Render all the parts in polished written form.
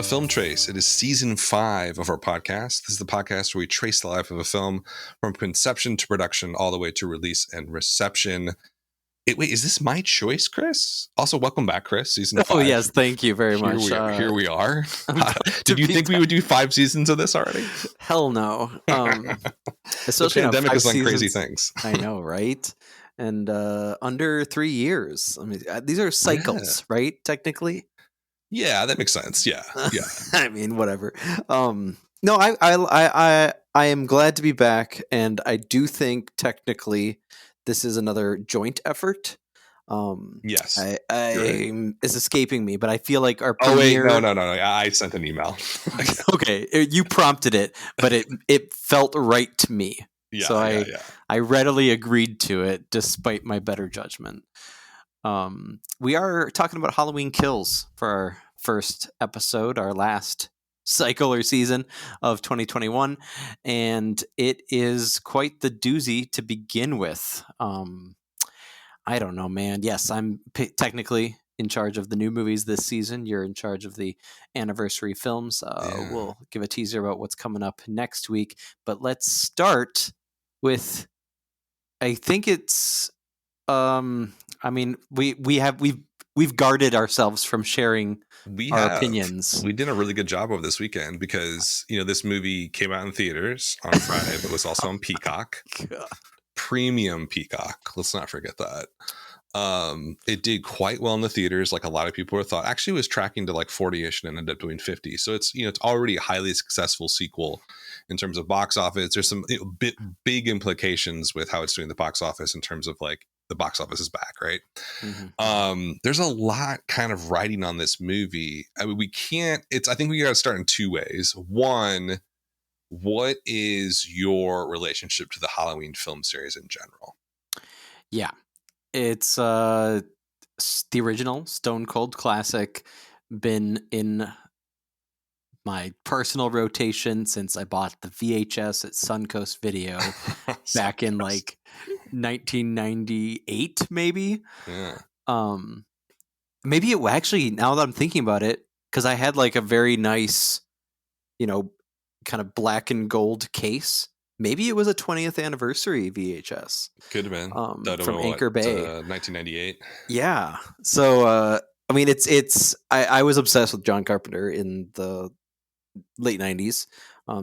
to Film Trace. It is season 5 of our podcast. This is the podcast where we trace the life of a film from conception to production, all the way to release and reception. Wait, is this my choice, Chris? Also, welcome back, Chris. Season 5. Oh, yes. Thank you very much. Here we are. Did you think we would do 5 seasons of this already? Hell no. The Especially pandemic has done seasons, crazy things. I know, right? And under 3 years. I mean, these are cycles, right? Technically. Yeah, that makes sense. Yeah. I mean, whatever. No, I am glad to be back, and I do think technically this is another joint effort. Yes. It's escaping me, but I feel like our premiere... Oh, wait, no. I sent an email. Okay, you prompted it, but it felt right to me. Yeah, so I readily agreed to it, despite my better judgment. We are talking about Halloween Kills for our first episode, our last cycle or season of 2021, and it is quite the doozy to begin with. I don't know, man. Yes, I'm technically in charge of the new movies this season. You're in charge of the anniversary films. We'll give a teaser about what's coming up next week, but let's start with, I think it's I mean, we've guarded ourselves from sharing our opinions. We did a really good job over this weekend because, this movie came out in theaters on Friday, but was also on Peacock. God. Premium Peacock. Let's not forget that. It did quite well in the theaters. Like a lot of people were thought. Actually, it was tracking to like 40-ish and ended up doing 50. So it's, it's already a highly successful sequel in terms of box office. There's some big implications with how it's doing the box office in terms of like the box office is back, right? Mm-hmm. There's a lot kind of riding on this movie. I mean, I think we got to start in two ways. One, what is your relationship to the Halloween film series in general? Yeah, it's the original Stone Cold classic. Been in my personal rotation since I bought the VHS at Suncoast Video back in like 1998, maybe. Yeah. Maybe it actually, now that I'm thinking about it, because I had like a very nice, kind of black and gold case. Maybe it was a 20th anniversary VHS. Could have been from Anchor Bay, 1998. Yeah. So I mean, I was obsessed with John Carpenter in the late 90s.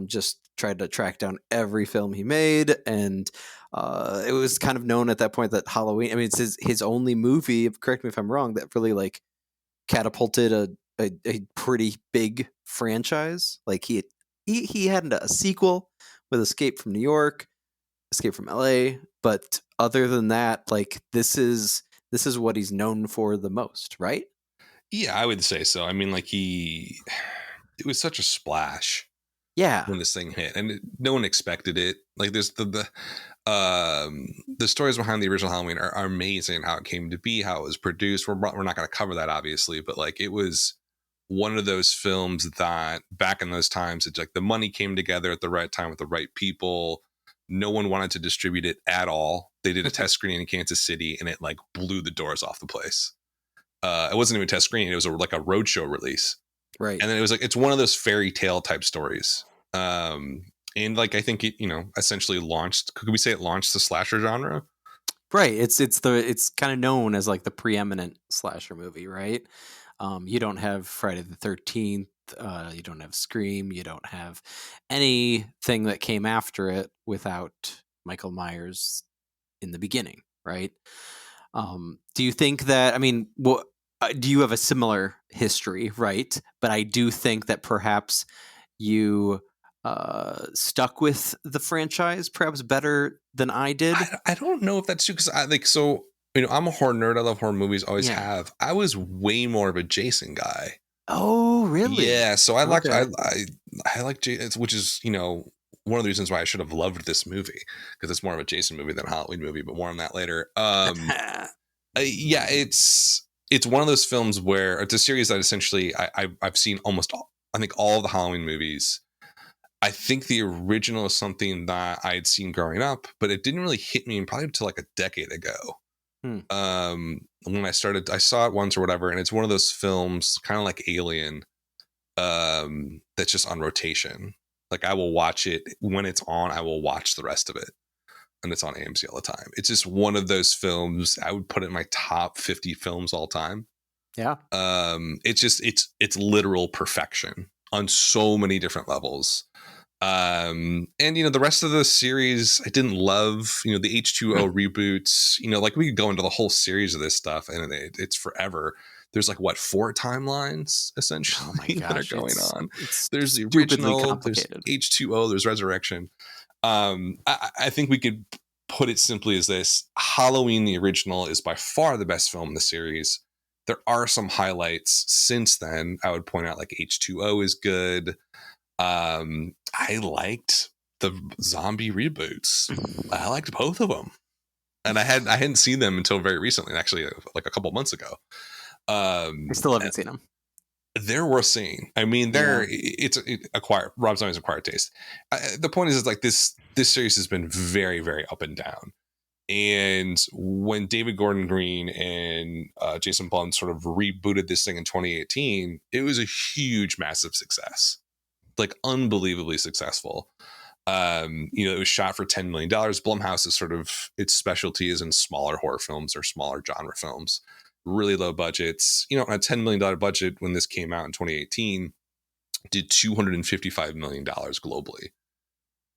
Just tried to track down every film he made, and it was kind of known at that point that Halloween, I mean, it's his only movie, correct me if I'm wrong, that really like catapulted a pretty big franchise. Like he had a sequel with Escape from New York, Escape from LA, but other than that, like this is what he's known for the most, right? Yeah, I would say so. I mean, like it was such a splash. Yeah, when this thing hit, and no one expected it. Like there's the stories behind the original Halloween are amazing. How it came to be, how it was produced. We're not going to cover that obviously, but like it was one of those films that back in those times, it's like the money came together at the right time with the right people. No one wanted to distribute it at all. They did a test screening in Kansas City, and it like blew the doors off the place. It wasn't even a test screening; it was like a roadshow release. Right. And then it was like, it's one of those fairy tale type stories. And like, I think it, essentially launched, could we say it launched the slasher genre? Right. It's kind of known as like the preeminent slasher movie, right? You don't have Friday the 13th. You don't have Scream. You don't have anything that came after it without Michael Myers in the beginning, right? Do you think that, I mean, do you have a similar history, right? But I do think that perhaps you stuck with the franchise perhaps better than I did. I don't know if that's true, because I'm a horror nerd. I love horror movies, always have. I was way more of a Jason guy. Oh, really? Yeah, so I like Jason, which is one of the reasons why I should have loved this movie, because it's more of a Jason movie than a Halloween movie, but more on that later. Yeah, it's one of those films where it's a series that essentially I've seen almost all, I think all of the Halloween movies. I think the original is something that I had seen growing up, but it didn't really hit me probably until like a decade ago. When I saw it once or whatever, and it's one of those films kind of like Alien, that's just on rotation. Like I will watch it when it's on. I will watch the rest of it, and it's on AMC all the time. It's just one of those films. I would put it in my top 50 films all time. Yeah. It's literal perfection on so many different levels. And the rest of the series I didn't love. The H2O reboots, like we could go into the whole series of this stuff, and it's forever. There's like 4 timelines essentially that are going on. There's the original, there's H2O, there's Resurrection. I think we could put it simply as this: Halloween, the original, is by far the best film in the series. There are some highlights since then. I would point out like H2O is good. I liked the zombie reboots. I liked both of them, and I hadn't seen them until very recently, actually, like a couple months ago. I still haven't seen them. They're worth seeing. I mean, Rob Zombie's acquired taste. The point is like this series has been very, very up and down. And when David Gordan Greene and Jason Blum sort of rebooted this thing in 2018, it was a huge, massive success. Like unbelievably successful. It was shot for $10 million. Blumhouse is sort of, its specialty is in smaller horror films or smaller genre films, really low budgets. On a $10 million budget when this came out in 2018, did $255 million globally.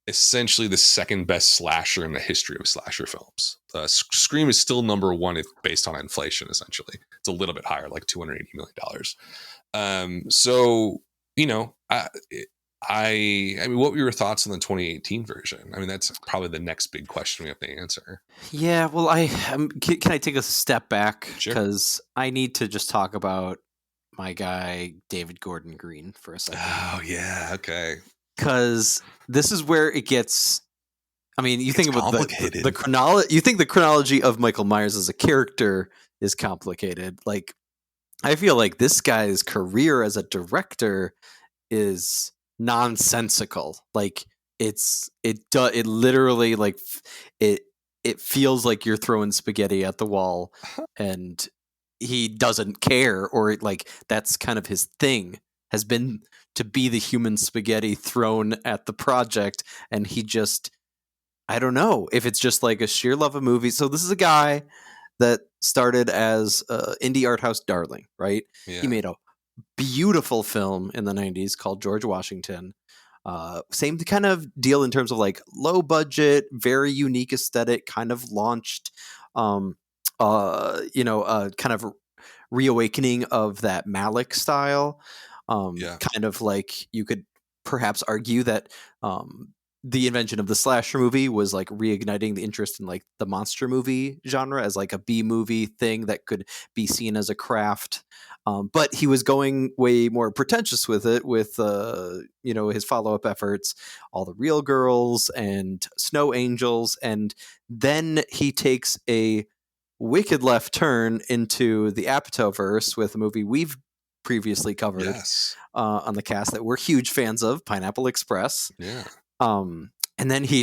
Essentially the second best slasher in the history of slasher films. Scream is still number one if based on inflation, essentially. It's a little bit higher, like $280 million. I mean, what were your thoughts on the 2018 version? I mean, that's probably the next big question we have to answer. Yeah, well, can I take a step back? Sure. Because I need to just talk about my guy, David Gordan Greene, for a second. Oh, yeah, okay. Because this is where it gets... I mean, you think about the chronology. You think the chronology of Michael Myers as a character is complicated. Like, I feel like this guy's career as a director is nonsensical. Like it literally like it feels like you're throwing spaghetti at the wall, and he doesn't care, or like that's kind of his thing, has been to be the human spaghetti thrown at the project, and he just, I don't know if it's just like a sheer love of movies. So this is a guy that started as indie art house darling, right? Yeah. He made a beautiful film in the 90s called George Washington. Same kind of deal in terms of like low budget, very unique aesthetic, kind of launched, kind of reawakening of that Malick style. Kind of like you could perhaps argue that the invention of the slasher movie was like reigniting the interest in like the monster movie genre as like a B movie thing that could be seen as a craft. But he was going way more pretentious with it, with his follow-up efforts, All the Real Girls and Snow Angels, and then he takes a wicked left turn into the Apatow-verse with a movie we've previously covered on the cast that we're huge fans of, Pineapple Express. Yeah. And then he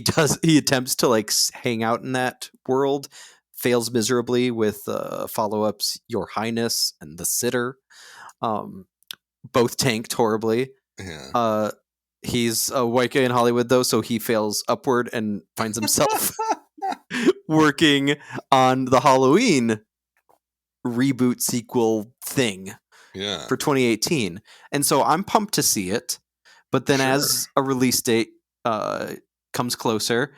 attempts to like hang out in that world, fails miserably with follow-ups Your Highness and The Sitter. Both tanked horribly. Yeah. He's a white guy in Hollywood though, so he fails upward and finds himself working on the Halloween reboot sequel thing for 2018. And so I'm pumped to see it. But then as a release date comes closer,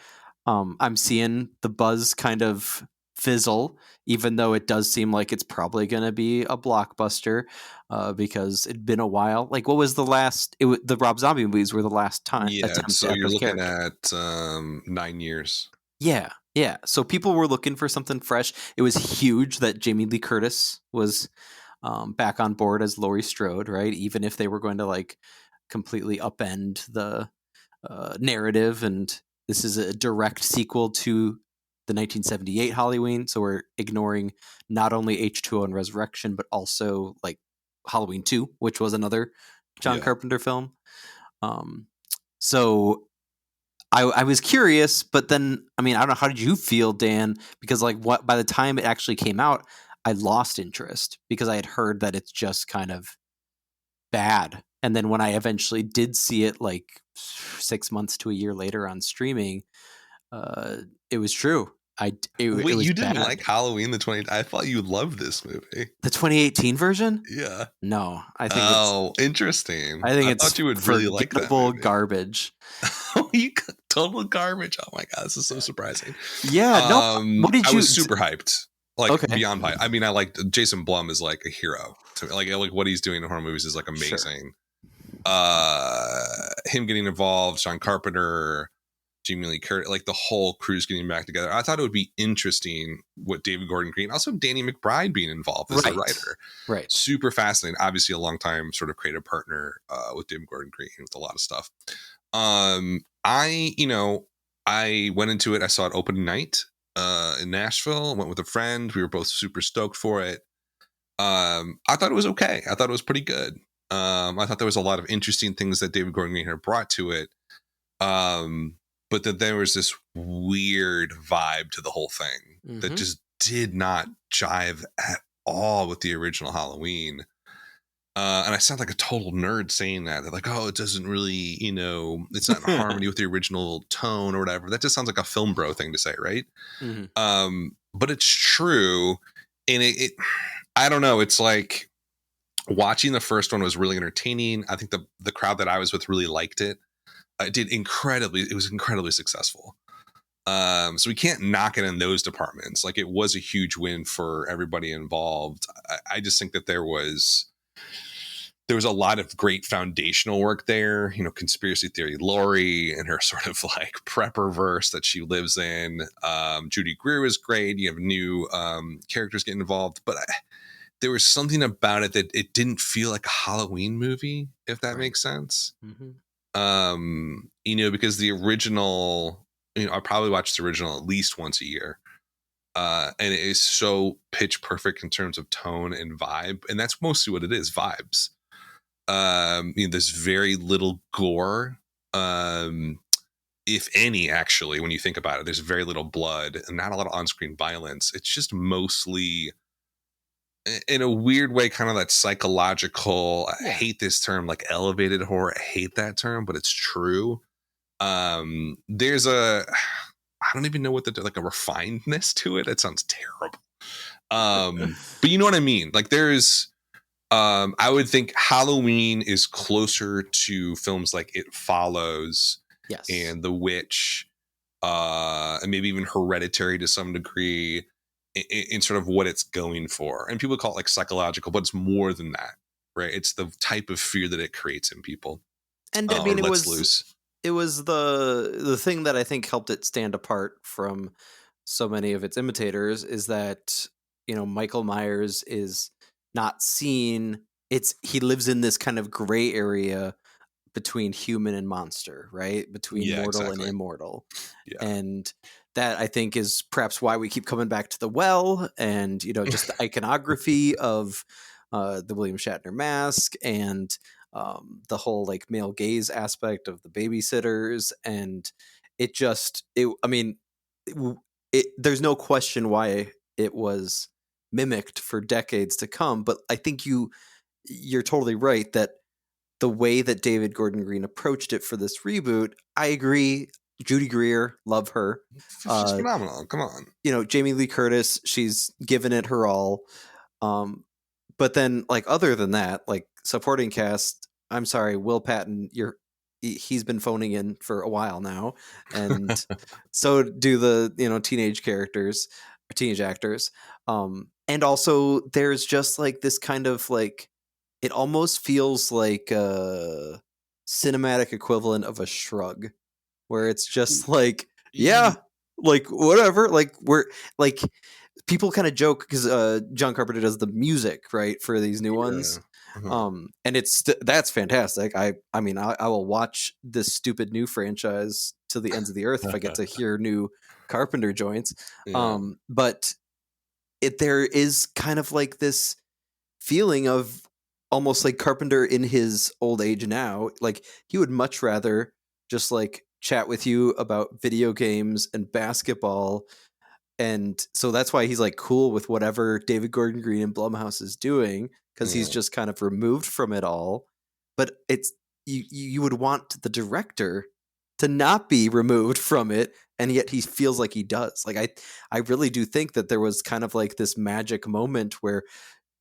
I'm seeing the buzz kind of fizzle, even though it does seem like it's probably going to be a blockbuster because it'd been a while. Like, what was the last? The Rob Zombie movies were the last time. Yeah, so you're looking at 9 years. Yeah. So people were looking for something fresh. It was huge that Jamie Lee Curtis was back on board as Laurie Strode, right? Even if they were going to like completely upend the narrative, and this is a direct sequel to the 1978 Halloween, so we're ignoring not only H2O and Resurrection, but also like Halloween 2, which was another John Carpenter film. So I was curious, but then, I mean, I don't know, how did you feel, Dan? Because like by the time it actually came out, I lost interest because I had heard that it's just kind of bad. And then when I eventually did see it, like 6 months to a year later on streaming, it was true. It Wait, was you didn't bad. like Halloween the 20? I thought you loved this movie. The 2018 version? Yeah. No, Oh, interesting. I think I it's thought you would really like that forgettable movie. garbage. You got total garbage. Oh my god, this is so surprising. Yeah, no. What did I you? was super hyped. Like Okay. beyond hype. I mean, I liked Jason Blum is like a hero to me. Like what he's doing in horror movies is like amazing. Him getting involved, John Carpenter, Jamie Lee Curtis, like the whole crew's getting back together. I thought it would be interesting what David Gordan Greene, also Danny McBride being involved as a writer. Right. Super fascinating. Obviously a long time sort of creative partner with David Gordan Greene with a lot of stuff. I went into it, I saw it opening night in Nashville, went with a friend. We were both super stoked for it. I thought it was okay. I thought it was pretty good. I thought there was a lot of interesting things that David Gordan Greene had brought to it. But that there was this weird vibe to the whole thing that just did not jive at all with the original Halloween. And I sound like a total nerd saying that. They're like, oh, it doesn't really, it's not in harmony with the original tone or whatever. That just sounds like a film bro thing to say, right? But it's true. And it I don't know. It's like watching the first one was really entertaining. I think the crowd that I was with really liked it. It was incredibly successful. So we can't knock it in those departments. Like it was a huge win for everybody involved. I just think that there was a lot of great foundational work there, conspiracy theory Lori and her sort of like prepper verse that she lives in. Judy Greer was great. You have new characters getting involved, but there was something about it that it didn't feel like a Halloween movie, if that makes sense. Because the original, I probably watched the original at least once a year. And it is so pitch perfect in terms of tone and vibe. And that's mostly what it is, vibes. There's very little gore. If any, actually, when you think about it, there's very little blood and not a lot of on-screen violence. It's just mostly, in a weird way, kind of that psychological, I hate this term, like elevated horror. I hate that term, but it's true. There's I don't even know what like a refinedness to it. It sounds terrible. But you know what I mean? Like there's, I would think Halloween is closer to films like It Follows and The Witch, and maybe even Hereditary to some degree in sort of what it's going for. And people call it like psychological, but it's more than that, right? It's the type of fear that it creates in people. And I mean, it was the thing that I think helped it stand apart from so many of its imitators is that, Michael Myers is not seen. He lives in this kind of gray area between human and monster, right? Between mortal and immortal. Yeah. And that I think is perhaps why we keep coming back to The Well and, just the iconography of the William Shatner mask and the whole like male gaze aspect of the babysitters. And there's no question why it was mimicked for decades to come. But I think you're totally right that the way that David Gordan Greene approached it for this reboot, I agree. Judy Greer, love her. She's phenomenal. Come on. Jamie Lee Curtis, she's given it her all. But then, like, other than that, like supporting cast, I'm sorry, Will Patton, he's been phoning in for a while now, and so do the teenage actors. And also, there's just like this kind of like, it almost feels like a cinematic equivalent of a Shrug, where it's just like, like whatever, like we're like. People kind of joke because John Carpenter does the music right for these new ones, and that's fantastic. I mean, I will watch this stupid new franchise to the ends of the earth if I get to hear new Carpenter joints. But there is kind of like this feeling of almost like Carpenter in his old age now. Like he would much rather just like chat with you about video games and basketball. And so that's why he's like cool with whatever David Gordan Greene and Blumhouse is doing, because he's just kind of removed from it all. but it's you would want the director to not be removed from it, and yet he feels like he does. Like I really do think that there was kind of like this magic moment where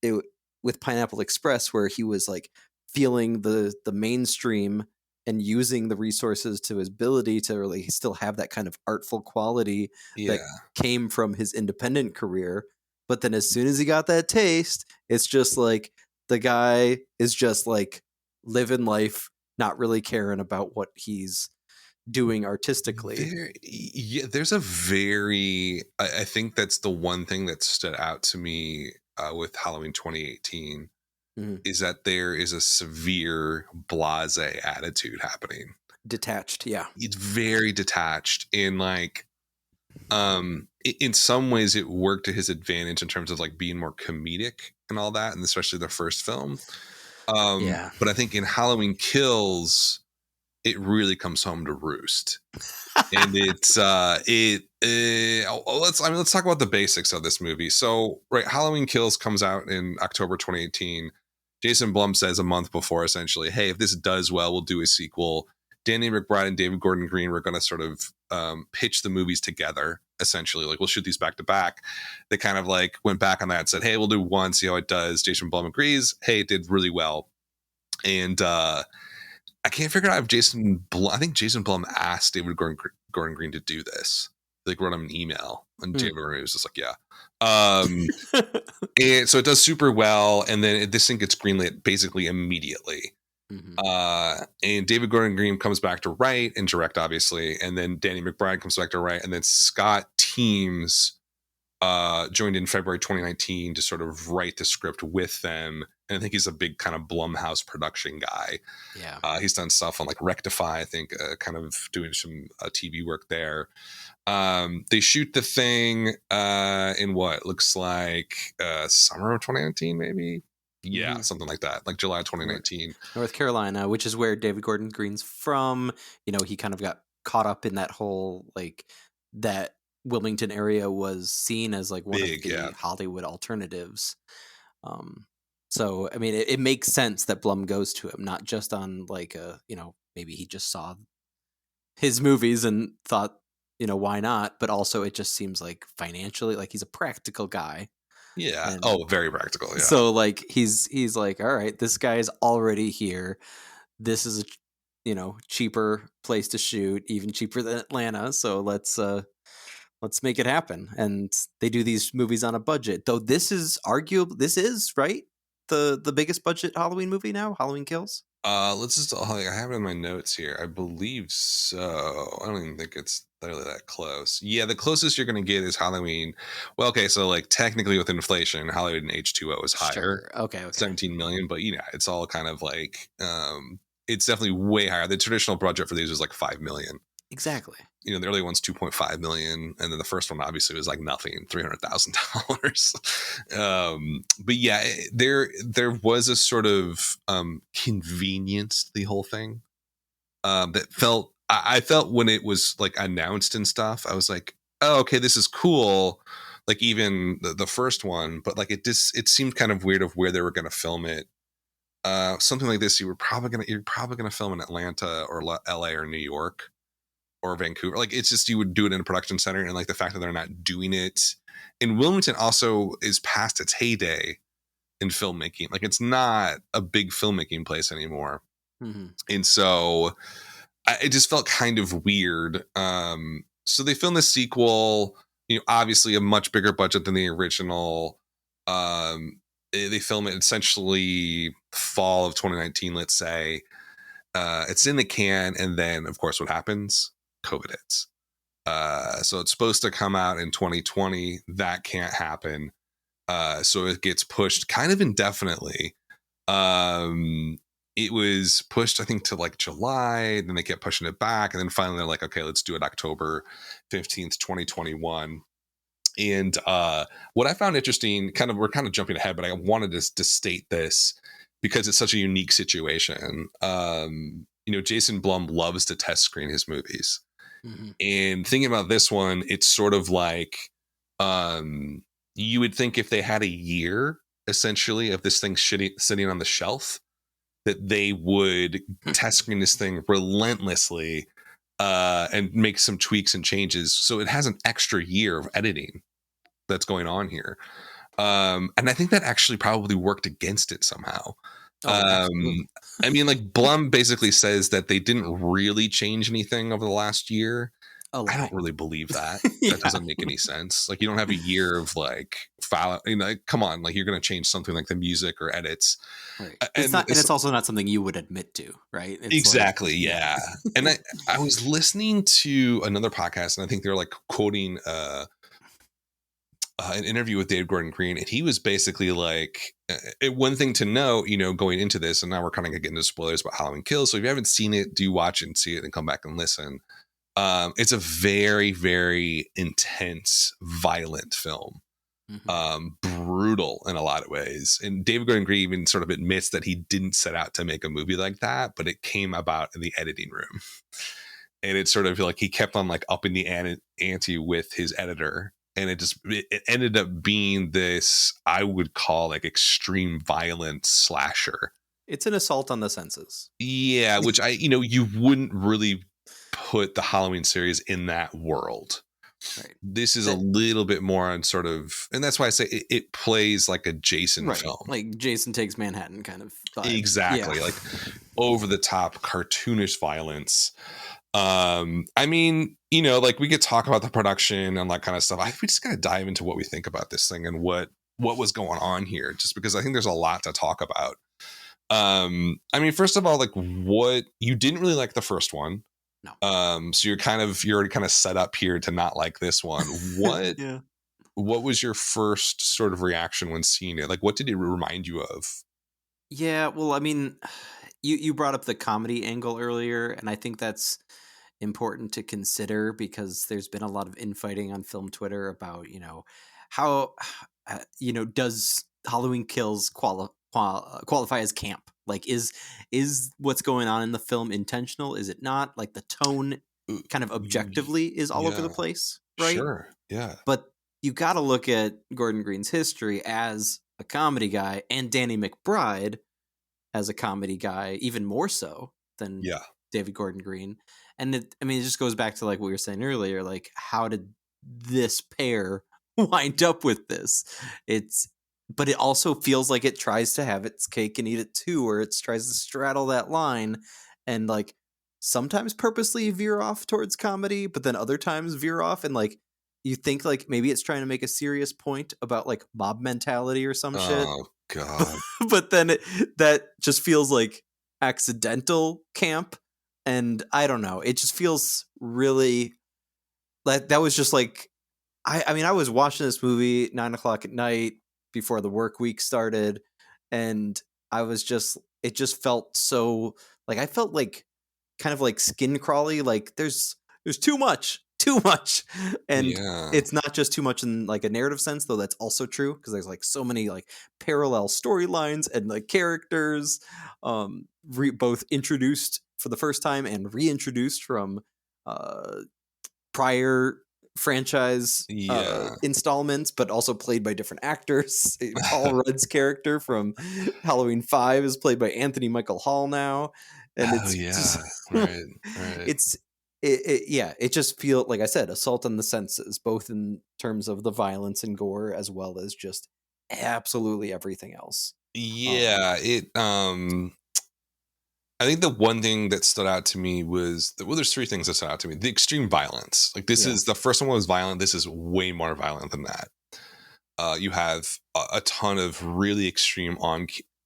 it with Pineapple Express where he was like feeling the mainstream and using the resources to his ability to really still have that kind of artful quality that Yeah. came from his independent career. But then as soon as he got that taste, it's just like the guy is just like living life, not really caring about what he's doing artistically. There's a very, I think that's the one thing that stood out to me with Halloween 2018 Mhm. is that there is a severe blase attitude happening. Detached, yeah. It's very detached, and like in some ways it worked to his advantage in terms of like being more comedic and all that, and especially the first film. Yeah. But I think in Halloween Kills, it really comes home to roost. And it's let's talk about the basics of this movie. So right, Halloween Kills comes out in October 2018. Jason Blum says a month before, essentially, hey, if this does well, we'll do a sequel. Danny McBride and David Gordan Greene were going to sort of pitch the movies together, essentially. Like, we'll shoot these back to back. They kind of like went back on that and said, hey, we'll do one, see how it does. Jason Blum agrees. Hey, it did really well. And I can't figure out if Jason Blum, I think Jason Blum asked David Gordon Green to do this. Like, wrote him an email, and David Gordon was just like, yeah. And so it does super well, and then this thing gets greenlit basically immediately. And David Gordon Green comes back to write and direct, obviously, and then Danny McBride comes back to write, and then Scott Teems joined in February 2019 to sort of write the script with them. And I think he's a big kind of Blumhouse production guy. Yeah. He's done stuff on like Rectify, I think, kind of doing some TV work there. They shoot the thing in what looks like summer of 2019, maybe. Yeah, something like that, like July 2019. North Carolina, which is where David Gordon Greene's from. You know, he kind of got caught up in that whole like that Wilmington area was seen as like one of the Hollywood alternatives. So I mean, it makes sense that Blum goes to him, not just on like a, you know, maybe he just saw his movies and thought, you know, why not? But also it just seems like financially, like he's a practical guy. Yeah. And Very practical. Yeah. so like he's like, all right, this guy's already here. This is a, you know, cheaper place to shoot, even cheaper than Atlanta. So let's make it happen. And they do these movies on a budget. Though this is right the biggest budget Halloween movie now, Halloween Kills. Let's just, I have it in my notes here. I believe so. I don't even think it's really that close. Yeah, the closest you're going to get is Halloween. Well, okay, so like technically with inflation, Halloween H2O is higher. Sure. Okay. 17 million, but you know, it's all kind of like, it's definitely way higher. The traditional budget for these was like 5 million. Exactly. You know, the early one's 2.5 million, and then the first one obviously was like nothing, $300,000. But yeah, there was a sort of convenience to the whole thing that felt. I felt when it was like announced and stuff, I was like, oh, okay, this is cool. Like even the first one, but like it seemed kind of weird of where they were going to film it. Something like this, you're probably gonna film in Atlanta or LA or New York or Vancouver. Like, it's just, you would do it in a production center, and like the fact that they're not doing it in Wilmington also is past its heyday in filmmaking. Like, it's not a big filmmaking place anymore. And so it just felt kind of weird. So they filmed the sequel, you know, obviously a much bigger budget than the original. They film it essentially fall of 2019, let's say. It's in the can, and then of course what happens? COVID hits. So it's supposed to come out in 2020. That can't happen. So it gets pushed kind of indefinitely. It was pushed, I think, to like July. Then they kept pushing it back. And then finally they're like, okay, let's do it October 15th, 2021. And what I found interesting, we're kind of jumping ahead, but I wanted to state this because it's such a unique situation. You know, Jason Blum loves to test screen his movies. And thinking about this one, it's sort of like you would think if they had a year essentially of this thing sitting on the shelf, that they would test screen this thing relentlessly and make some tweaks and changes. So it has an extra year of editing that's going on here. And I think that actually probably worked against it somehow. I mean, like Blum basically says that they didn't really change anything over the last year. I don't really believe that. Yeah. That doesn't make any sense. Like you don't have a year of like file. You know, like, come on, like you're going to change something like the music or edits. Right. It's not, and it's also not something you would admit to, right? It's exactly. like, yeah. And I was listening to another podcast, and I think they're like quoting an interview with David Gordan Greene, and he was basically like, one thing to know, you know, going into this, and now we're kind of getting into spoilers about Halloween Kills. So if you haven't seen it, do watch it and see it, and come back and listen. It's a very, very intense, violent film. Brutal in a lot of ways. And David Gordan Greene even sort of admits that he didn't set out to make a movie like that, but it came about in the editing room. And it's sort of like he kept on like upping the ante with his editor. And it ended up being this, I would call like extreme violence slasher. It's an assault on the senses. Yeah, which you wouldn't really put the Halloween series in that world. Right. This is a little bit more on sort of, and that's why I say it plays like a Jason film, like Jason Takes Manhattan kind of vibe. Exactly, like over the top cartoonish violence. I mean, you know, like we could talk about the production and that kind of stuff. We just gotta dive into what we think about this thing and what was going on here, just because I think there's a lot to talk about. I mean, first of all, like what you didn't really like the first one. No. So you're already kind of set up here to not like this one. What what was your first sort of reaction when seeing it? Like what did it remind you of? Yeah, well, I mean, you brought up the comedy angle earlier, and I think that's important to consider because there's been a lot of infighting on film Twitter about, you know, how does Halloween Kills qualify as camp? Like is what's going on in the film intentional? Is it not? Like the tone kind of objectively is all over the place, right? Sure. Yeah. But you got to look at Gordan Greene's history as a comedy guy and Danny McBride as a comedy guy, even more so than David Gordan Greene. And it just goes back to like what we were saying earlier, like how did this pair wind up with this? But it also feels like it tries to have its cake and eat it too, or it tries to straddle that line and like sometimes purposely veer off towards comedy, but then other times veer off and like you think like maybe it's trying to make a serious point about like mob mentality or some shit. Oh God. But then that just feels like accidental camp. And I don't know. It just feels really like that was just like I mean, I was watching this movie 9:00 at night before the work week started, and it just felt so like I felt like kind of like skin crawly, like there's too much. And it's not just too much in like a narrative sense, though that's also true because there's like so many like parallel storylines and like characters both introduced for the first time and reintroduced from prior franchise installments, but also played by different actors. Paul Rudd's character from Halloween 5 is played by Anthony Michael Hall now, and it just feels like I said, assault on the senses, both in terms of the violence and gore as well as just absolutely everything else. I think the one thing that stood out to me was there's three things that stood out to me. The extreme violence. Like this is the first one was violent. This is way more violent than that. You have a ton of really extreme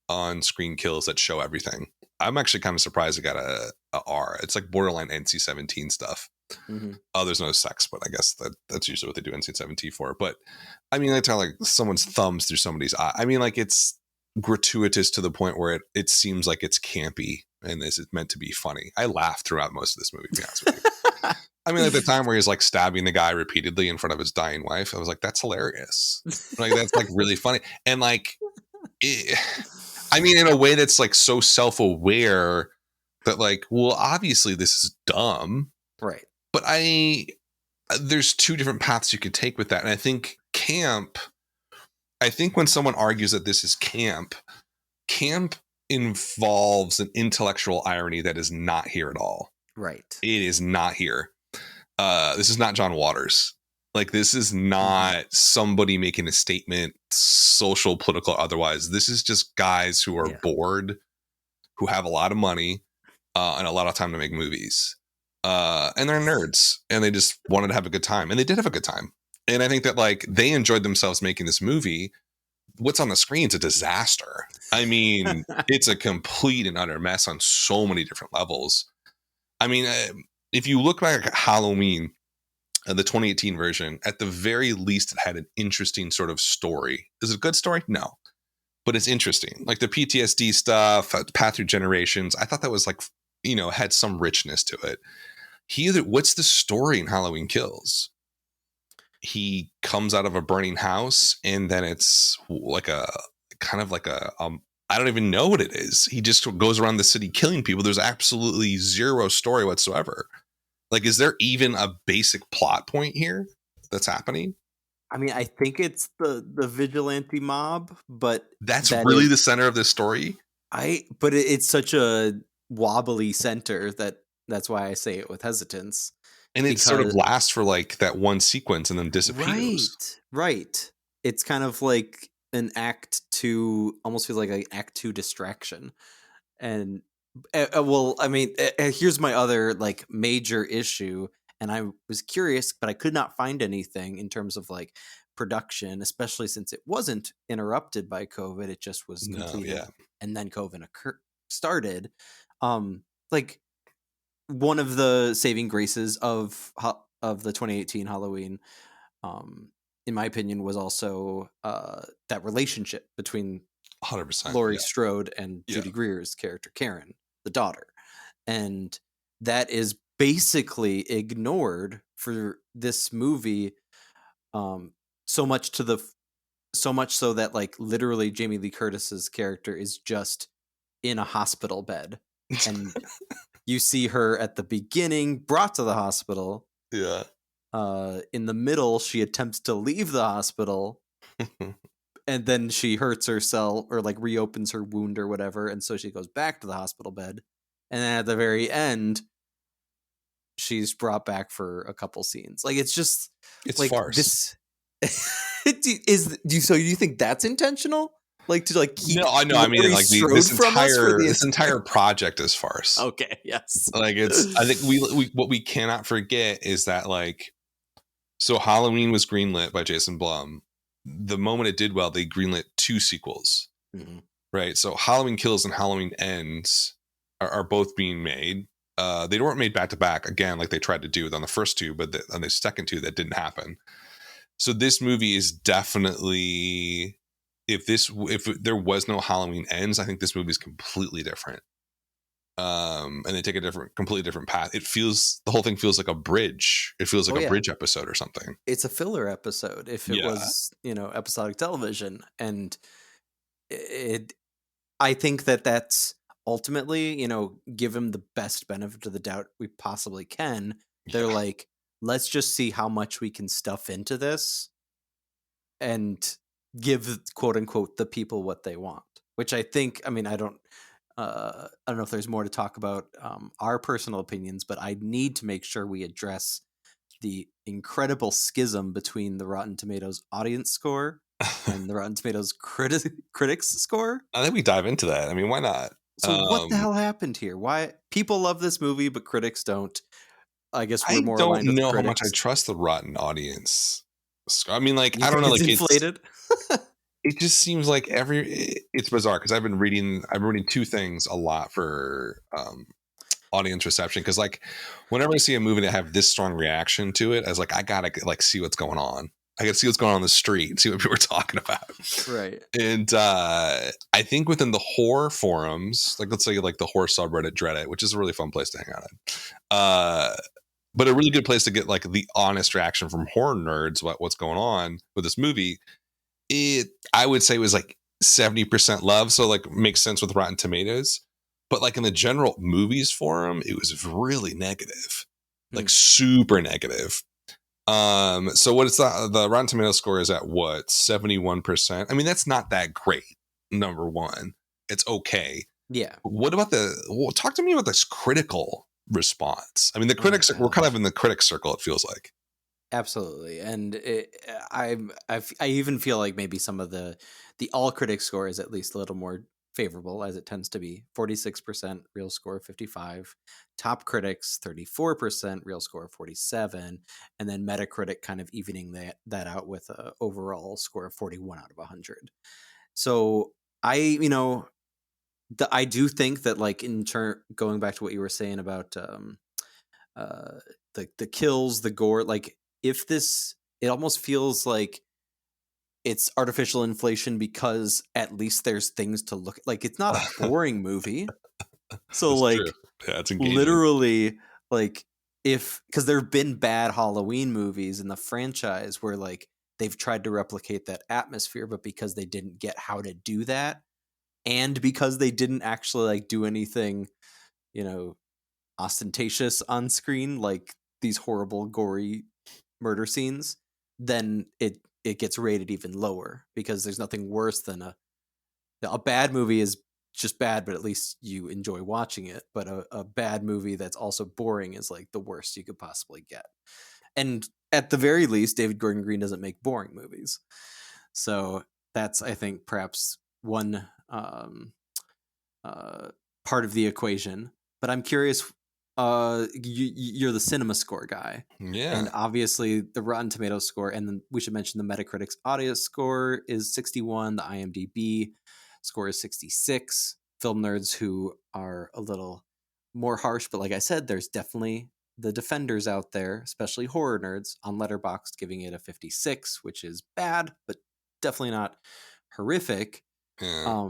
on-screen kills that show everything. I'm actually kind of surprised it got a R. It's like borderline NC-17 stuff. There's no sex, but I guess that's usually what they do NC-17 for. But I mean, like someone's thumbs through somebody's eye. I mean, like it's gratuitous to the point where it seems like it's campy and this is meant to be funny. I laughed throughout most of this movie, to be honest with you. I mean, like the time where he's like stabbing the guy repeatedly in front of his dying wife, I was like, that's hilarious. Like that's like really funny. And like, I mean, in a way that's like so self-aware that like, well, obviously this is dumb. Right. But there's two different paths you could take with that. And I think when someone argues that this is camp involves an intellectual irony that is not here at all. Right. It is not here. This is not John Waters. Like, this is not somebody making a statement, social, political, otherwise. This is just guys who are bored, who have a lot of money, and a lot of time to make movies. And they're nerds, and they just wanted to have a good time. And they did have a good time. And I think that, like, they enjoyed themselves making this movie. What's on the screen is a disaster. I mean, it's a complete and utter mess on so many different levels. I mean, if you look back at Halloween, the 2018 version, at the very least, it had an interesting sort of story. Is it a good story? No. But it's interesting. Like the PTSD stuff, Path Through Generations. I thought that was like, you know, had some richness to it. What's the story in Halloween Kills? He comes out of a burning house, and then it's like a kind of like a I don't even know what it is. He just goes around the city killing people. There's absolutely zero story whatsoever. Like, is there even a basic plot point here that's happening? I mean, I think it's the vigilante mob, but that's really the center of this story. But it's such a wobbly center that's why I say it with hesitance. And it sort of lasts for like that one sequence and then disappears. Right. It's kind of like an act 2, almost feels like an act 2 distraction. And well, I mean, here's my other like major issue, and I was curious, but I could not find anything in terms of like production, especially since it wasn't interrupted by COVID. It just was completed, and then COVID started. Like, one of the saving graces of the 2018 Halloween, in my opinion, was also that relationship between 100% Laurie Strode and Judy Greer's character Karen, the daughter, and that is basically ignored for this movie. So much so that like literally Jamie Lee Curtis's character is just in a hospital bed, and you see her at the beginning brought to the hospital. Yeah. In the middle, she attempts to leave the hospital. And then she hurts herself or like reopens her wound or whatever. And so she goes back to the hospital bed. And then at the very end, she's brought back for a couple scenes. Like, it's just like farce. So do you think that's intentional? Like, to like keep I mean, like this entire project is farce. Okay. Yes. Like, I think we what we cannot forget is that, like, so Halloween was greenlit by Jason Blum. The moment it did well, they greenlit 2 sequels, right? So Halloween Kills and Halloween Ends are both being made. They weren't made back to back again, like they tried to do on the first 2, but on the second 2, that didn't happen. So this movie is definitely, if there was no Halloween Ends, I think this movie is completely different. And they take a completely different path. The whole thing feels like a bridge. It feels like a bridge episode or something. It's a filler episode if it was, episodic television. And I think that's ultimately, give him the best benefit of the doubt we possibly can. They're like, let's just see how much we can stuff into this and give, quote unquote, the people what they want, which I think, I mean, I don't know if there's more to talk about our personal opinions, but I need to make sure we address the incredible schism between the Rotten Tomatoes audience score and the Rotten Tomatoes critics score. I think we dive into that. I mean, why not? So what the hell happened here? Why people love this movie, but critics don't? I guess we're more aligned with critics. I don't know how much I trust the Rotten audience. I mean, like, I don't know, like inflated. It just seems like it's bizarre because I've been reading 2 things a lot for audience reception, because like whenever I see a movie that have this strong reaction to it, I was like, I gotta like see what's going on. I gotta see what's going on the street, see what people are talking about. Right. And I think within the horror forums, like let's say like the horror subreddit Dreadit, which is a really fun place to hang out in, but a really good place to get like the honest reaction from horror nerds about what's going on with this movie. I would say it was like 70% love, so like makes sense with Rotten Tomatoes. But like in the general movies forum, it was really negative, like super negative. So what is the Rotten Tomatoes score is at what, 71%? I mean, that's not that great. Number one, it's okay. Yeah. What about talk to me about this critical response? I mean, the Oh, critics, we're kind gosh. of in the critics circle, it feels like. Absolutely, and I even feel like maybe some of the all critic score is at least a little more favorable, as it tends to be. 46% real score, 55. Top critics 34%, real score 47, and then Metacritic kind of evening that out with a overall score of 41 out of 100. So I do think that, like, in turn, going back to what you were saying about uh the kills, the gore, like, if this, it almost feels like it's artificial inflation because at least there's things to look at. Like, it's not a boring movie. So, That's true. like, Yeah, it's engaging. literally, like, if, because there have been bad Halloween movies in the franchise where, like, they've tried to replicate that atmosphere, but because they didn't get how to do that, and because they didn't actually, like, do anything, you know, ostentatious on screen, like these horrible gory murder scenes, then it gets rated even lower, because there's nothing worse than a bad movie is just bad, but at least you enjoy watching it. But a bad movie that's also boring is like the worst you could possibly get. And at the very least, David Gordon Green doesn't make boring movies. So that's, I think, perhaps one part of the equation. But I'm curious, you're the cinema score guy, Yeah. and obviously the Rotten Tomatoes score, and then we should mention the Metacritic's audience score is 61, the IMDb score is 66. Film nerds who are a little more harsh, but like I said, there's definitely the defenders out there, especially horror nerds, on Letterboxd giving it a 56, which is bad, but definitely not horrific. Yeah.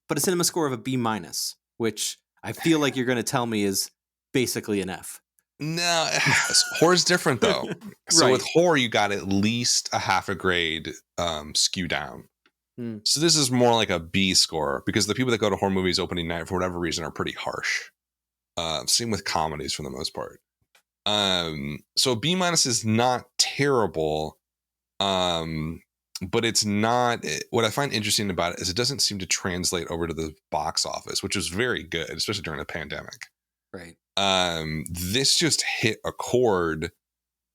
But a cinema score of a B minus, which I feel like you're going to tell me is basically an F. No, horror's different though. So with Right. horror, you got at least a half a grade skew down. Mm. So this is more like a B score, because the people that go to horror movies opening night for whatever reason are pretty harsh. Same with comedies for the most part. So B minus is not terrible. But it's not, what I find interesting about it is it doesn't seem to translate over to the box office, which is very good, especially during a pandemic. Right. This just hit a chord,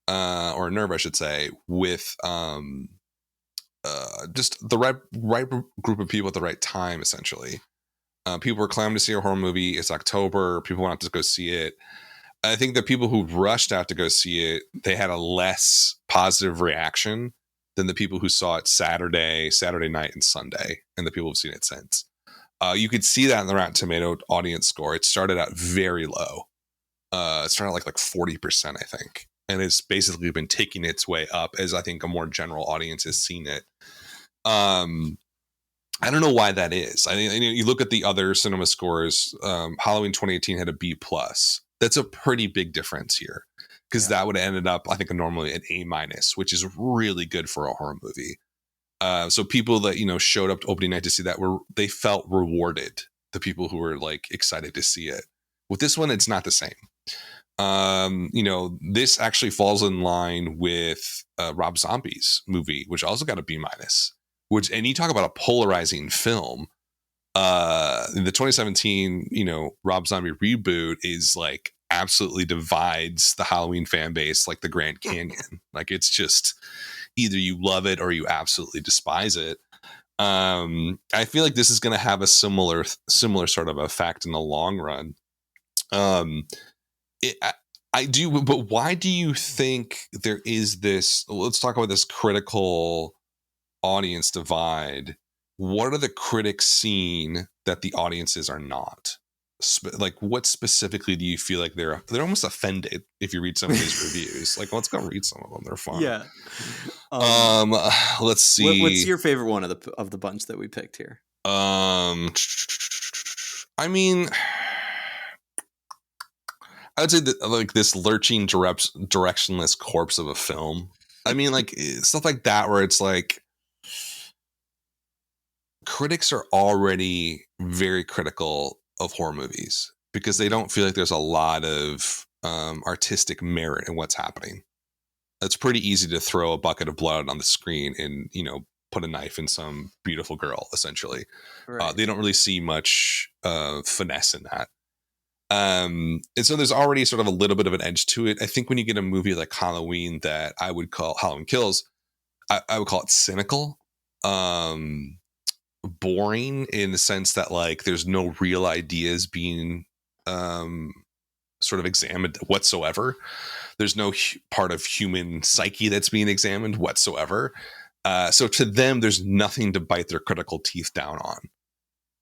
or a nerve, I should say, with just the right group of people at the right time, essentially. People were clamoring to see a horror movie. It's October. People want to go see it. I think the people who rushed out to go see it, they had a less positive reaction than the people who saw it Saturday night, and Sunday, and the people who've seen it since. You could see that in the Rotten Tomato audience score. It started out very low. It started like 40%, I think. And it's basically been taking its way up as I think a more general audience has seen it. I don't know why that is. I mean, you look at the other cinema scores. Halloween 2018 had a B plus. That's a pretty big difference here, because that would have ended up, I think, normally an A minus, which is really good for a horror movie. So people that showed up to opening night to see that they felt rewarded. The people who were like excited to see it. With this one, it's not the same. This actually falls in line with Rob Zombie's movie, which also got a B minus. And you talk about a polarizing film. The 2017, Rob Zombie reboot is like absolutely divides the Halloween fan base like the Grand Canyon. Like, it's just either you love it or you absolutely despise it. I feel like this is going to have a similar sort of effect in the long run. I do, but why do you think there is this? Let's talk about this critical audience divide. What are the critics seeing that the audiences are not? Like, what specifically do you feel like they're almost offended if you read some of these reviews? Like, let's go read some of them. They're fun. Yeah. Let's see. What's your favorite one of the bunch that we picked here? I mean, I would say that, like, this lurching, directionless corpse of a film. I mean, like, stuff like that, where it's like critics are already very critical of horror movies because they don't feel like there's a lot of artistic merit in what's happening. It's pretty easy to throw a bucket of blood on the screen and put a knife in some beautiful girl, essentially. Right. They don't really see much finesse in that. And so there's already sort of a little bit of an edge to it. I think when you get a movie like Halloween that I would call Halloween Kills, I would call it cynical, boring in the sense that like there's no real ideas being sort of examined whatsoever. There's no part of human psyche that's being examined whatsoever. So to them, there's nothing to bite their critical teeth down on.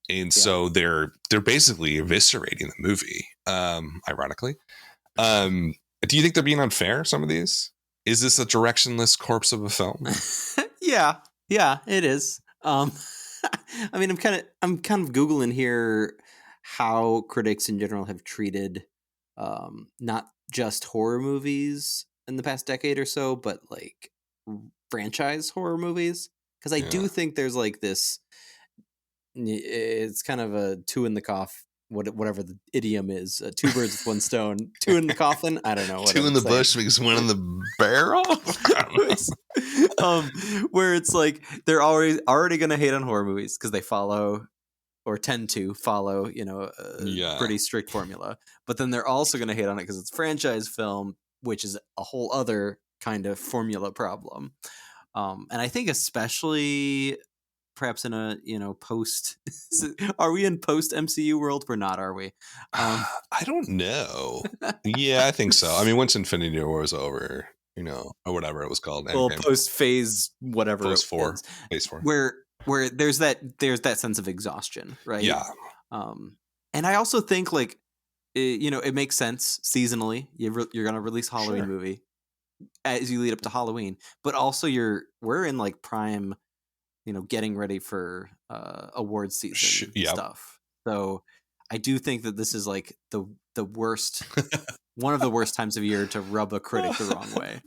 And so they're basically eviscerating the movie, ironically. Do you think they're being unfair, some of these? Is this a directionless corpse of a film? Yeah, it is. I mean, I'm kind of Googling here how critics in general have treated not just horror movies in the past decade or so, but like franchise horror movies. Because I do think there's like this, it's kind of a two in the cough, whatever the idiom is, two birds with one stone, two in the coffin. I don't know. Two in the bush makes one in the barrel. Where it's like they're already going to hate on horror movies because they follow or tend to follow, a pretty strict formula. But then they're also going to hate on it because it's franchise film, which is a whole other kind of formula problem. And I think especially perhaps in a post are we in post MCU world? We're not, are we? I don't know. Yeah, I think so. I mean, once Infinity War was over, or whatever it was called, well, post phase whatever, phase 4, where there's that sense of exhaustion, right? Yeah. And I also think like it makes sense seasonally. You're gonna release a Halloween movie as you lead up to Halloween, but also we're in like prime, getting ready for award season stuff. So I do think that this is like the worst, one of the worst times of year to rub a critic the wrong way.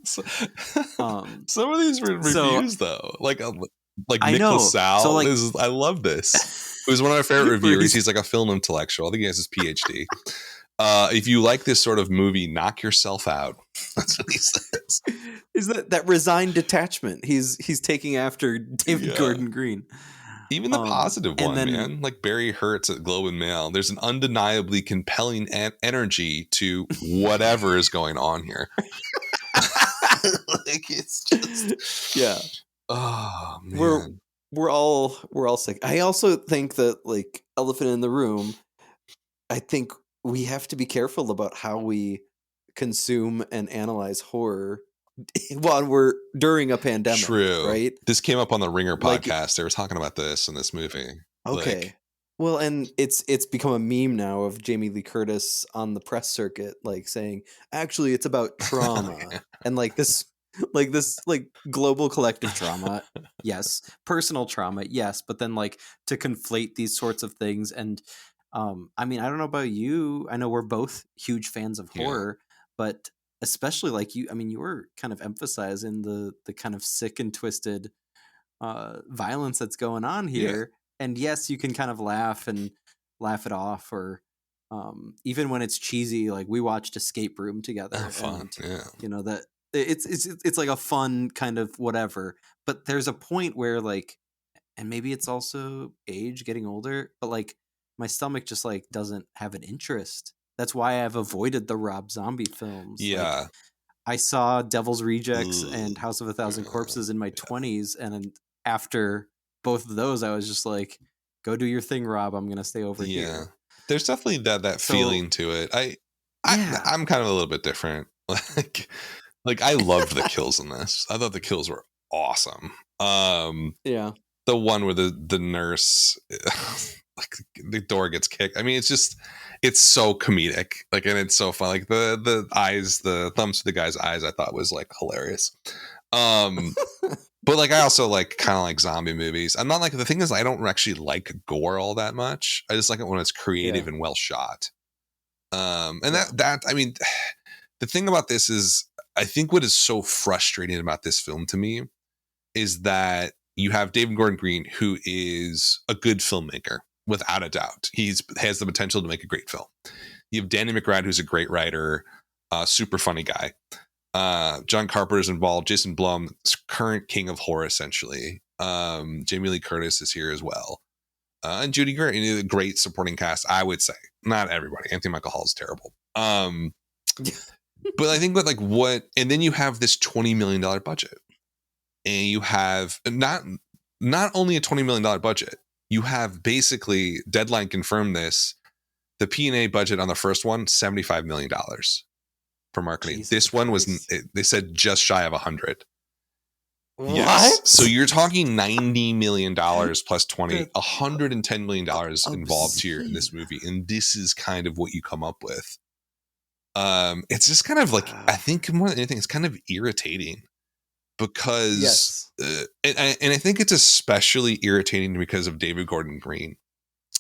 Some of these reviews though, like Nick LaSalle, so like, I love this. It was one of my favorite reviewers. He's like a film intellectual. I think he has his PhD. If you like this sort of movie, knock yourself out. That's what he says. Is that resigned detachment? He's taking after David Gordan Greene. Even the positive one, man. Like Barry Hertz at Globe and Mail. There's an undeniably compelling energy to whatever is going on here. Like it's just Oh man. We're all sick. I also think that like elephant in the room, I think we have to be careful about how we consume and analyze horror while we're during a pandemic. True. Right? This came up on the Ringer podcast. They were talking about this in this movie. Okay. Well, and it's become a meme now of Jamie Lee Curtis on the press circuit, like saying, actually, it's about trauma and like this global collective trauma. Yes. Personal trauma. Yes. But then like to conflate these sorts of things. And I mean, I don't know about you. I know we're both huge fans of horror, but especially like you, I mean, you were kind of emphasizing the kind of sick and twisted violence that's going on here. And yes, you can kind of laugh it off, or even when it's cheesy, like we watched Escape Room together. Fun. And, that it's like a fun kind of whatever. But there's a point where like, and maybe it's also age, getting older, but like my stomach just like doesn't have an interest. That's why I've avoided the Rob Zombie films. Yeah. Like, I saw Devil's Rejects and House of a Thousand Corpses in my 20s, and after both of those, I was just like, "Go do your thing, Rob. I'm gonna stay over here." There's definitely that feeling to it. I'm kind of a little bit different. Like I loved the kills in this. I thought the kills were awesome. The one where the nurse, like the door gets kicked. I mean, it's so comedic. Like, and it's so fun. Like the eyes, the thumbs to the guy's eyes, I thought was like hilarious. But like I also like kind of like zombie movies. I'm not like, the thing is I don't actually like gore all that much. I just like it when it's creative and well shot. And that I mean, the thing about this is, I think what is so frustrating about this film to me is that you have David Gordan Greene, who is a good filmmaker without a doubt. He has the potential to make a great film. You have Danny McBride, who's a great writer, super funny guy. John Carpenter is involved. Jason Blum, current king of horror, essentially. Jamie Lee Curtis is here as well. And Judy Greer, a great supporting cast, I would say. Not everybody. Anthony Michael Hall is terrible. But I think that and then you have this $20 million budget, and you have not only a $20 million budget, you have basically, Deadline confirmed this, the P&A budget on the first one, $75 million for marketing. Jesus this one Christ. they said just shy of 100. What? Yes. So you're talking $90 million plus 20, $110 million involved here in this movie. And this is kind of what you come up with. It's just kind of like, I think more than anything, it's kind of irritating because, and I think it's especially irritating because of David Gordan Greene.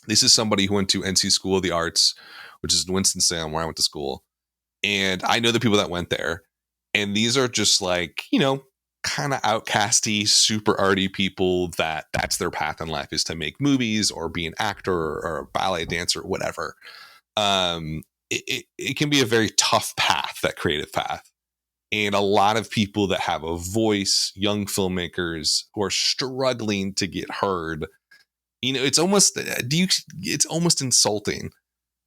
This is somebody who went to NC School of the Arts, which is in Winston-Salem, where I went to school. And I know the people that went there. And these are just like, kind of outcasty, super arty people that's their path in life, is to make movies or be an actor or a ballet dancer or whatever. It can be a very tough path, that creative path. And a lot of people that have a voice, young filmmakers who are struggling to get heard, it's almost insulting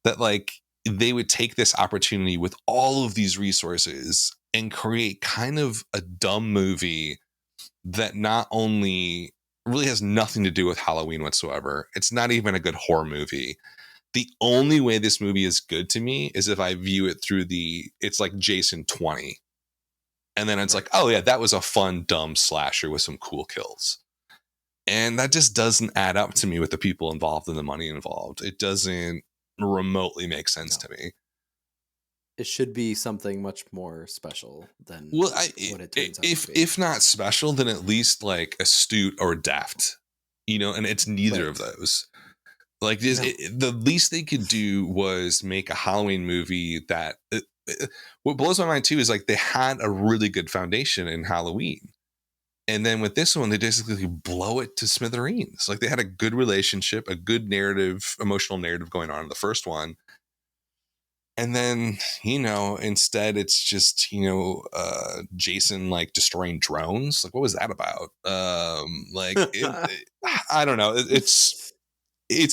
that they would take this opportunity with all of these resources and create kind of a dumb movie that not only really has nothing to do with Halloween whatsoever. It's not even a good horror movie. The only way this movie is good to me is if I view it through it's like Jason 20. And then it's like, oh yeah, that was a fun, dumb slasher with some cool kills. And that just doesn't add up to me with the people involved and the money involved. It doesn't remotely make sense to me. It should be something much more special than what it turns out to be. If not special, then at least astute or deft, and it's neither of those. The least they could do was make a Halloween movie that what blows my mind too is they had a really good foundation in Halloween. And then with this one, they basically blow it to smithereens. They had a good relationship, a good narrative, emotional narrative going on in the first one. And then, instead it's just, Jason destroying drones. What was that about? I don't know. It's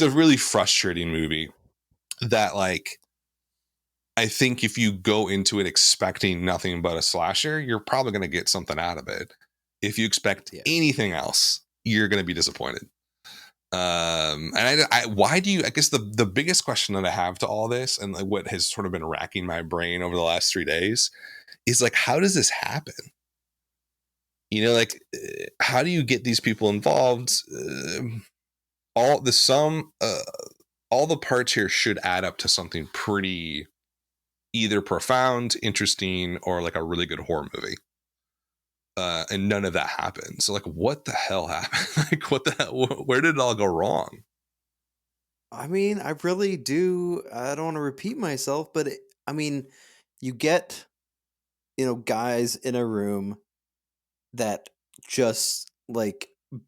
a really frustrating movie that I think if you go into it expecting nothing but a slasher, you're probably going to get something out of it. If you expect anything else, you're going to be disappointed. And why do you, I guess the biggest question that I have to all this, and what has sort of been racking my brain over the last 3 days, is how does this happen? How do you get these people involved? All the parts here should add up to something pretty either profound, interesting, or a really good horror movie. And none of that happened. So what the hell happened? What the hell? Where did it all go wrong? I mean, I really do. I don't want to repeat myself, but you get, guys in a room that just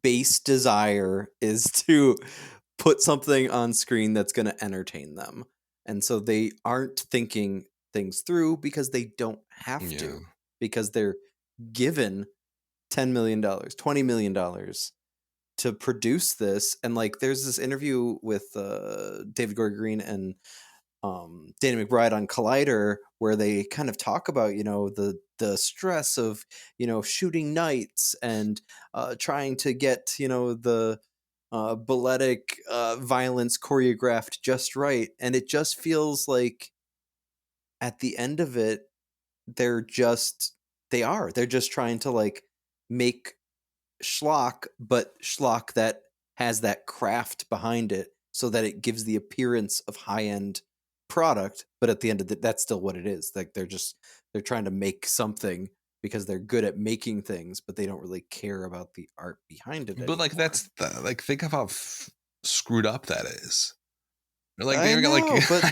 base desire is to put something on screen that's going to entertain them. And so they aren't thinking things through because they don't have to, because they're given $10 million, $20 million to produce this. And there's this interview with David Gordan Greene and Danny McBride on Collider where they kind of talk about the stress of shooting nights and trying to get the balletic violence choreographed just right. And it just feels like at the end of it, they're just trying to make schlock, but schlock that has that craft behind it so that it gives the appearance of high-end product. But at the end of it, that's still what it is. They're trying to make something because they're good at making things, but they don't really care about the art behind it. But anymore. Think of how screwed up that is. I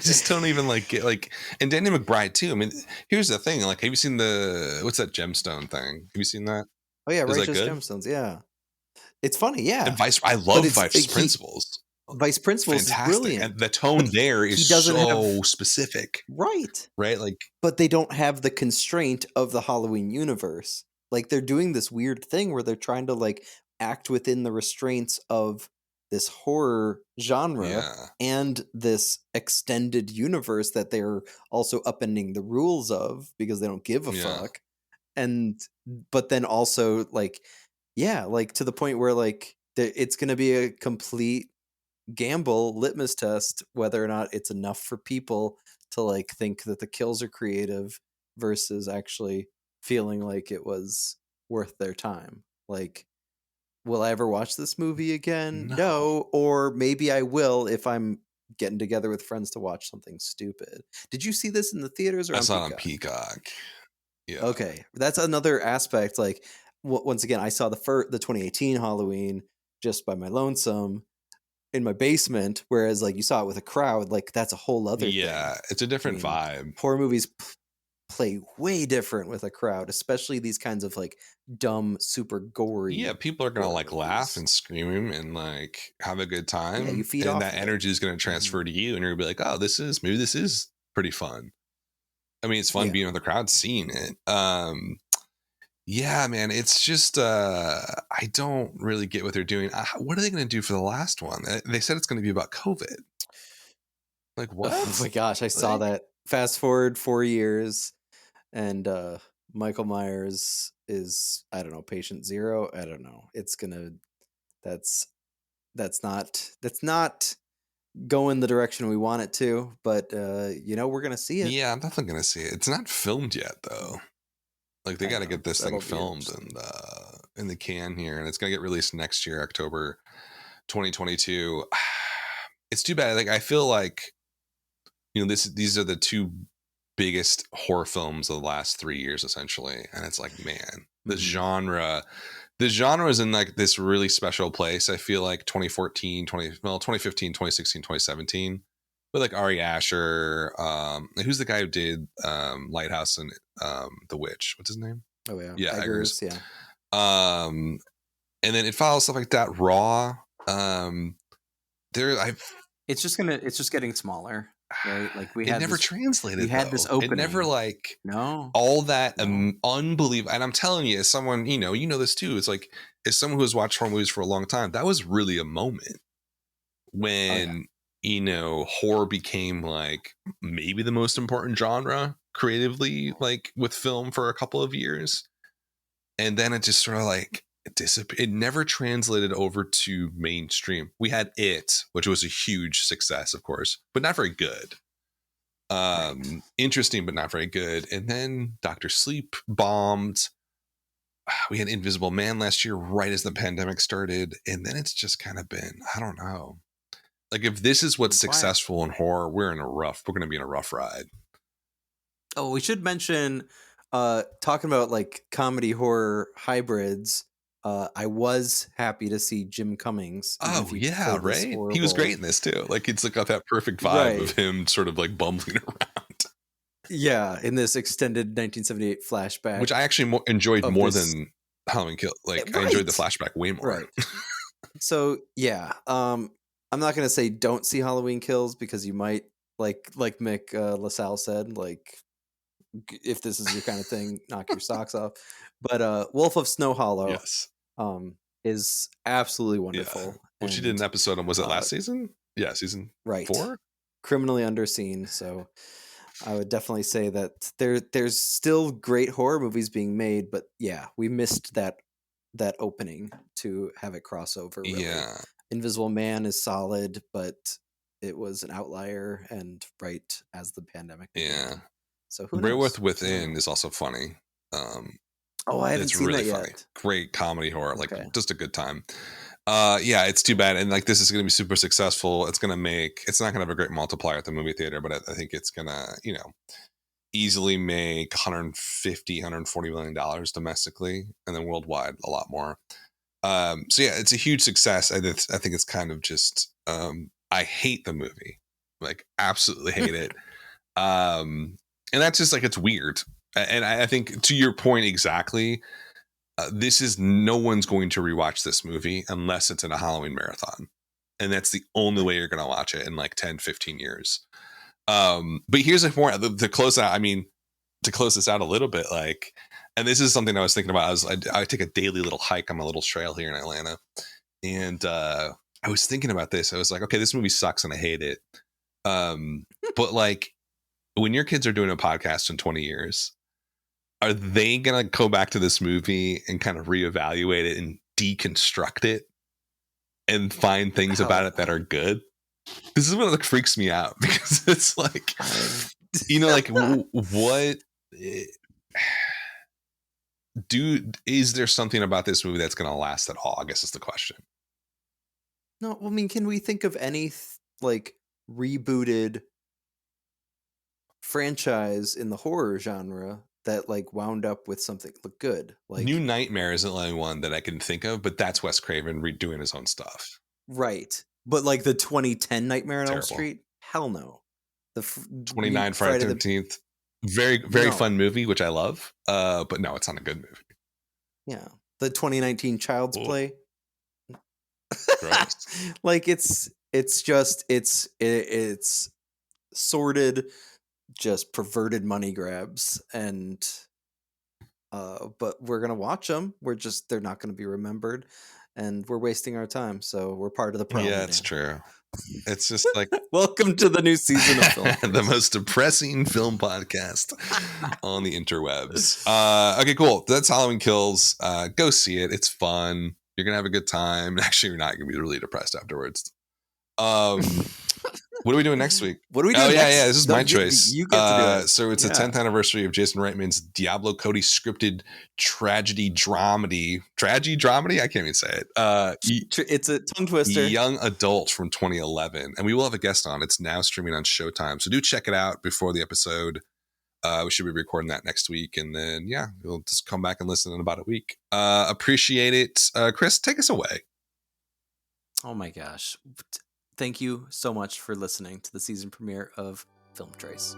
just don't even get and Danny McBride too. I mean, here's the thing. Have you seen what's that gemstone thing? Have you seen that? Oh yeah, Righteous Gemstones. Yeah, it's funny. Yeah, and I love Vice Principals. Vice Principals is brilliant. And the tone there is so specific. Right. Right. But they don't have the constraint of the Halloween universe. They're doing this weird thing where they're trying to act within the restraints of this horror genre and this extended universe that they're also upending the rules of because they don't give a fuck. And but then also like to the point where like it's going to be a complete gamble litmus test whether or not it's enough for people to like think that the kills are creative versus actually feeling like it was worth their time. Like, will I ever watch this movie again? No. Or maybe I will if I'm getting together with friends to watch something stupid. Did you see this in the theaters or I saw it on on Peacock? Yeah. Okay, that's another aspect. Like, once again, I saw the 2018 Halloween just by my lonesome in my basement, whereas like you saw it with a crowd, like that's a whole other thing. Yeah, it's a different vibe. Horror movies play way different with a crowd, especially these kinds of like dumb, super gory. Yeah, people are gonna like laugh and scream and like have a good time. Yeah, you feed and off that energy is gonna transfer to you, and you're gonna be like, oh, this is pretty fun. I mean, it's fun being with the crowd, seeing it. Yeah, man, it's just I don't really get what they're doing. What are they going to do for the last one? They said it's going to be about COVID. Like what? Oh my gosh, I saw that. Fast forward 4 years, and Michael Myers is, I don't know, patient zero. I don't know. It's gonna. That's not going the direction we want it to. But we're gonna see it. Yeah, I'm definitely gonna see it. It's not filmed yet though. Like they got to get this thing filmed and in the can here, and it's gonna get released next year, October 2022. It's too bad. Like I feel like these are the two biggest horror films of the last 3 years, essentially, and it's like, man, the genre is in like this really special place. I feel like 2015, 2016, 2017. With like Ari Aster, who's the guy who did Lighthouse and The Witch? What's his name? Oh yeah, yeah, Eggers, yeah. And then it follows stuff like that. Raw. It's just getting smaller, right? Like we had never translated. We had this opening. It never like all that unbelievable. And I'm telling you, as someone you know this too. It's like as someone who has watched horror movies for a long time, that was really a moment when. Horror became like maybe the most important genre creatively, like with film for a couple of years. And then it just sort of like disappeared. It never translated over to mainstream. We had It, which was a huge success, of course, but not very good. Interesting, but not very good. And then Dr. Sleep bombed. We had Invisible Man last year, right as the pandemic started. And then it's just kind of been, I don't know. Like if this is what's successful in horror, we're going to be in a rough ride. Oh, we should mention talking about like comedy horror hybrids. I was happy to see Jim Cummings. Oh yeah, right. He was great in this too. Like it's like got that perfect vibe of him sort of like bumbling around. Yeah, in this extended 1978 flashback, which I actually enjoyed more than Halloween Kill. Like I enjoyed the flashback way more. Right. So yeah, I'm not gonna say don't see Halloween Kills because you might like Mick LaSalle said, like if this is your kind of thing, knock your socks off. But Wolf of Snow Hollow, is absolutely wonderful. Yeah. Which you did an episode on, was it last season? Yeah, season 4. Criminally Underseen. So I would definitely say that there's still great horror movies being made, but yeah, we missed that opening to have it cross over. Really. Yeah. Invisible Man is solid, but it was an outlier and right as the pandemic began. Yeah. So who knows? Within is also funny. I haven't seen really that funny. Yet. Great comedy horror, like just a good time. Yeah, it's too bad. And like this is going to be super successful. It's not going to have a great multiplier at the movie theater, but I think it's going to, easily make $140 million domestically, and then worldwide a lot more. So yeah, it's a huge success. I think it's kind of just I hate the movie, like absolutely hate it. And that's just like, it's weird. And I think to your point exactly, this is no one's going to rewatch this movie unless it's in a Halloween marathon, and that's the only way you're going to watch it in like 10-15 years. But here's a point to close out. I mean, to close this out a little bit, like And this is something I was thinking about. I take a daily little hike on my little trail here in Atlanta, and I was thinking about this. I was like, okay, this movie sucks and I hate it. But like, when your kids are doing a podcast in 20 years, are they gonna go back to this movie and kind of reevaluate it and deconstruct it and find things about it that are good? This is what like freaks me out, because it's like, you know, like what is there something about this movie that's going to last at all, I guess is the question. No, I mean, can we think of any like rebooted franchise in the horror genre that like wound up with something look good? Like New Nightmare isn't the only one that I can think of, but that's Wes Craven redoing his own stuff. Right. But like the 2010 Nightmare on Elm Terrible. Street? Hell no. The 29 Friday the 13th. Very fun movie, which I love. But no, it's not a good movie. Yeah. The 2019 Child's Play. Gross. Like it's sordid, just perverted money grabs, and but we're gonna watch them. They're not gonna be remembered, and we're wasting our time. So we're part of the problem. Yeah, it's true. It's just like welcome to the new season of Film. The most depressing film podcast on the interwebs. Okay, cool. That's Halloween Kills. Go see it. It's fun. You're gonna have a good time. Actually, you're not gonna be really depressed afterwards. What are we doing next week? What are we doing? Yeah. This is my choice. You get to do it. So it's the 10th anniversary of Jason Reitman's Diablo Cody scripted tragedy dramedy. I can't even say it. It's a tongue twister. Young Adult from 2011, and we will have a guest on. It's now streaming on Showtime, so do check it out before the episode. We should be recording that next week, and then we'll just come back and listen in about a week. Appreciate it. Chris, take us away. Oh my gosh. Thank you so much for listening to the season premiere of Film Trace.